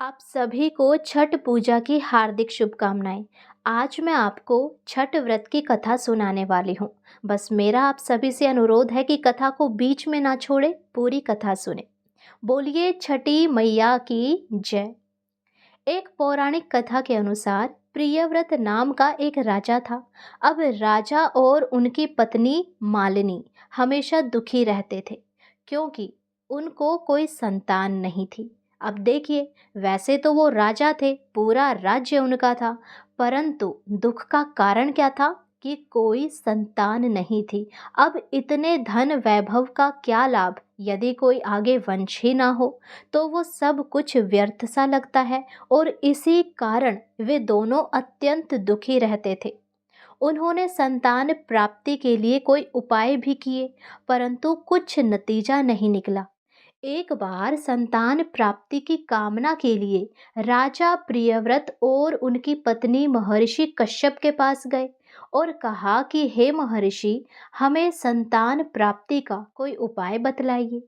आप सभी को छठ पूजा की हार्दिक शुभकामनाएं। आज मैं आपको छठ व्रत की कथा सुनाने वाली हूँ। बस मेरा आप सभी से अनुरोध है कि कथा को बीच में ना छोड़े, पूरी कथा सुने। बोलिए छठी मैया की जय। एक पौराणिक कथा के अनुसार प्रियव्रत नाम का एक राजा था। अब राजा और उनकी पत्नी मालिनी हमेशा दुखी रहते थे, क्योंकि उनको कोई संतान नहीं थी। अब देखिए, वैसे तो वो राजा थे, पूरा राज्य उनका था, परंतु दुख का कारण क्या था कि कोई संतान नहीं थी। अब इतने धन वैभव का क्या लाभ यदि कोई आगे वंश ही ना हो, तो वो सब कुछ व्यर्थ सा लगता है। और इसी कारण वे दोनों अत्यंत दुखी रहते थे। उन्होंने संतान प्राप्ति के लिए कोई उपाय भी किए, परंतु कुछ नतीजा नहीं निकला। एक बार संतान प्राप्ति की कामना के लिए राजा प्रियव्रत और उनकी पत्नी महर्षि कश्यप के पास गए और कहा कि हे महर्षि, हमें संतान प्राप्ति का कोई उपाय बतलाइए।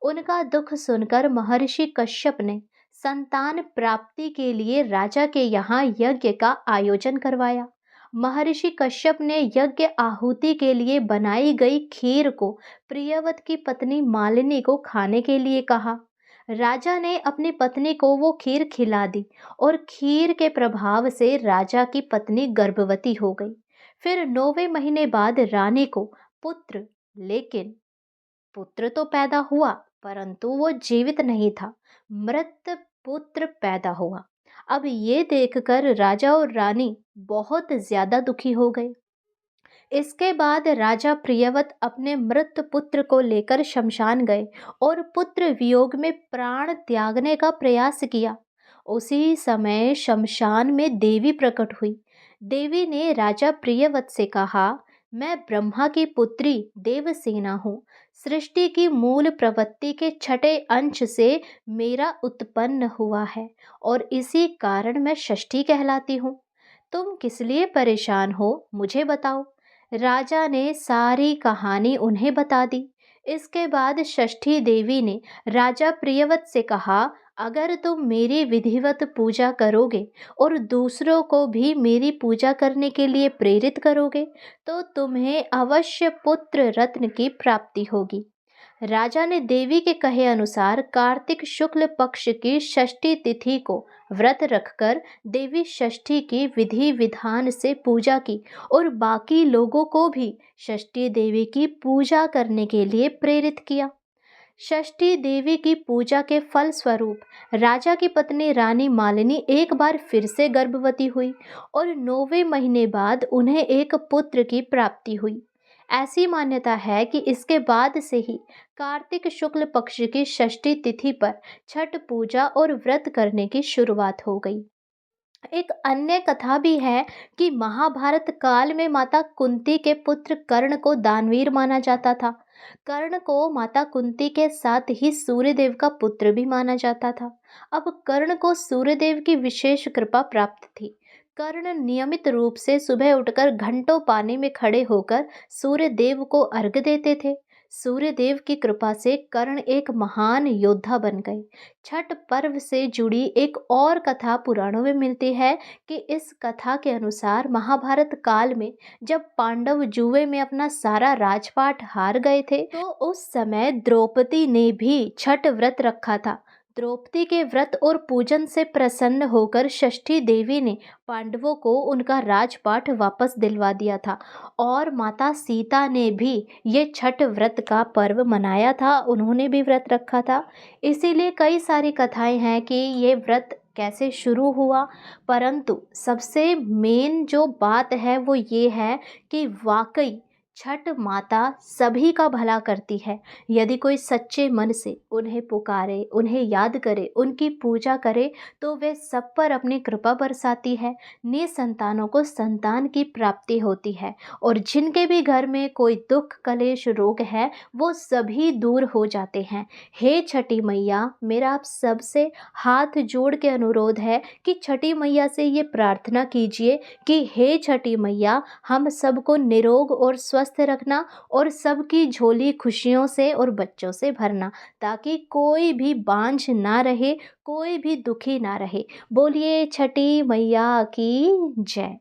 उनका दुख सुनकर महर्षि कश्यप ने संतान प्राप्ति के लिए राजा के यहाँ यज्ञ का आयोजन करवाया। महर्षि कश्यप ने यज्ञ आहुति के लिए बनाई गई खीर को प्रियव्रत की पत्नी मालिनी को खाने के लिए कहा। राजा ने अपनी पत्नी को वो खीर खिला दी और खीर के प्रभाव से राजा की पत्नी गर्भवती हो गई। फिर 9वें महीने बाद रानी को पुत्र लेकिन पुत्र तो पैदा हुआ, परंतु वो जीवित नहीं था, मृत पुत्र पैदा हुआ। अब ये देखकर राजा और रानी बहुत ज्यादा दुखी हो गए। इसके बाद राजा प्रियव्रत अपने मृत पुत्र को लेकर शमशान गए और पुत्र वियोग में प्राण त्यागने का प्रयास किया। उसी समय शमशान में देवी प्रकट हुई। देवी ने राजा प्रियव्रत से कहा, मैं ब्रह्मा की पुत्री देवसेना हूँ। सृष्टि की मूल प्रवृत्ति के छठे अंश से मेरा उत्पन्न हुआ है और इसी कारण मैं षष्ठी कहलाती हूँ। तुम किस लिए परेशान हो, मुझे बताओ। राजा ने सारी कहानी उन्हें बता दी। इसके बाद षष्ठी देवी ने राजा प्रियव्रत से कहा, अगर तुम मेरी विधिवत पूजा करोगे और दूसरों को भी मेरी पूजा करने के लिए प्रेरित करोगे, तो तुम्हें अवश्य पुत्र रत्न की प्राप्ति होगी। राजा ने देवी के कहे अनुसार कार्तिक शुक्ल पक्ष की षष्ठी तिथि को व्रत रखकर देवी षष्ठी की विधि विधान से पूजा की और बाकी लोगों को भी षष्ठी देवी की पूजा करने के लिए प्रेरित किया। षष्ठी देवी की पूजा के फल स्वरूप राजा की पत्नी रानी मालिनी एक बार फिर से गर्भवती हुई और 9वें महीने बाद उन्हें एक पुत्र की प्राप्ति हुई। ऐसी मान्यता है कि इसके बाद से ही कार्तिक शुक्ल पक्ष की षष्ठी तिथि पर छठ पूजा और व्रत करने की शुरुआत हो गई। एक अन्य कथा भी है कि महाभारत काल में माता कुंती के पुत्र कर्ण को दानवीर माना जाता था। कर्ण को माता कुंती के साथ ही सूर्यदेव का पुत्र भी माना जाता था। अब कर्ण को सूर्यदेव की विशेष कृपा प्राप्त थी। कर्ण नियमित रूप से सुबह उठकर घंटों पानी में खड़े होकर सूर्यदेव को अर्घ्य देते थे। सूर्यदेव की कृपा से कर्ण एक महान योद्धा बन गए। छठ पर्व से जुड़ी एक और कथा पुराणों में मिलती है कि इस कथा के अनुसार महाभारत काल में जब पांडव जुए में अपना सारा राजपाट हार गए थे, तो उस समय द्रौपदी ने भी छठ व्रत रखा था। द्रौपदी के व्रत और पूजन से प्रसन्न होकर षष्ठी देवी ने पांडवों को उनका राजपाट वापस दिलवा दिया था और माता सीता ने भी ये छठ व्रत का पर्व मनाया था, उन्होंने भी व्रत रखा था। इसीलिए कई सारी कथाएं हैं कि ये व्रत कैसे शुरू हुआ, परंतु सबसे मेन जो बात है वो ये है कि वाकई छठ माता सभी का भला करती है। यदि कोई सच्चे मन से उन्हें पुकारे, उन्हें याद करे, उनकी पूजा करे, तो वे सब पर अपनी कृपा बरसाती है। निसंतानों को संतान की प्राप्ति होती है और जिनके भी घर में कोई दुख कलेश रोग है, वो सभी दूर हो जाते हैं। हे छठी मैया, मेरा आप सबसे हाथ जोड़ के अनुरोध है कि छठी मैया से ये प्रार्थना कीजिए कि हे छठी मैया, हम सबको निरोग और स्वस्थ स्वस्थ रखना और सबकी झोली खुशियों से और बच्चों से भरना, ताकि कोई भी बांझ ना रहे, कोई भी दुखी ना रहे। बोलिए छठी मैया की जय।